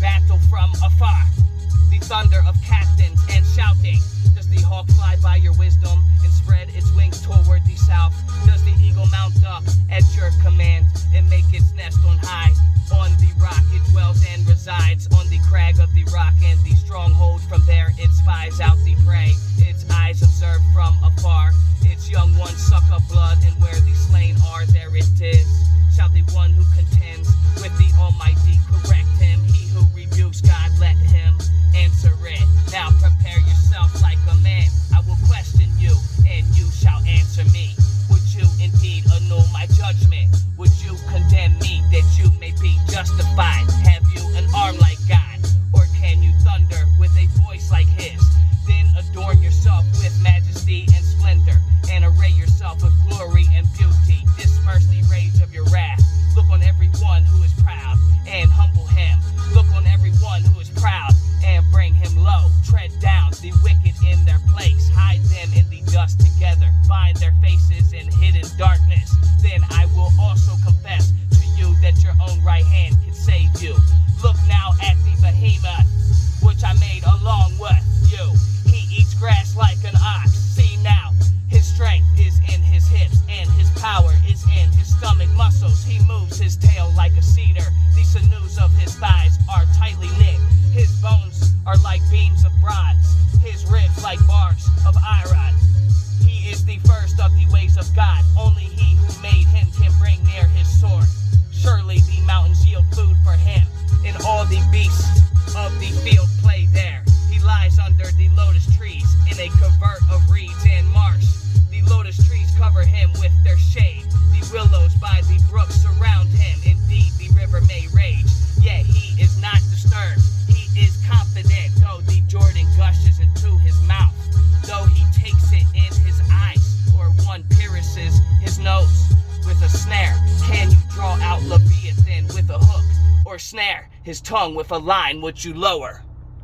battle from afar. The thunder of captains and shouting. Does the hawk fly by your wisdom and spread its wings toward the south? Does the eagle mount up at your command and make its nest on high? On the rock it dwells and resides, on the crag of the rock and the stronghold. From there it spies out the prey. Its eyes observe from afar. Its young ones suck up blood, and where the slain are, there it is. Shall the one who contends with the Almighty correct him? He who rebukes God, let him answer it. Now prepare yourself like a man. I will question you, and you shall answer me. Would you indeed annul my judgment? Would you condemn me that you may be justified? Have you an arm like God, or can you thunder with a voice like his? Then adorn yourself with majesty and splendor, and array yourself with glory and beauty. Disperse the rage of your wrath. Look on everyone who is proud, and humble him. Look on everyone who is proud, and bring him low. Tread down the wicked in their place. Hide them in the dust together. Bind their faces in hidden darkness. Then I will also confess to you that your own right hand can save you. Look now at the behemoth, which I made along with you. He eats grass like an ox. See now, his strength is in his hips, and his power is in his stomach muscles. He moves his tail like a cedar. The sinews of his thighs are tightly knit. His bones are like beams of bronze, his ribs like bars of iron. He is the first of the ways of God. Only he who made him can bring near his sword. Surely the mountains yield food for him, and all the beasts of the field play there. He lies under the lotus trees in a covert of reeds and marsh. The lotus trees cover him with their shade. The willows by the brook surround him. Indeed, the river may rage, yet he is not disturbed. He is confident, though the Jordan gushes into his mouth. Though he takes it in his eyes, or one pierces his nose with a snare. Can you draw out Leviathan with a hook, or snare his tongue with a line which you lower?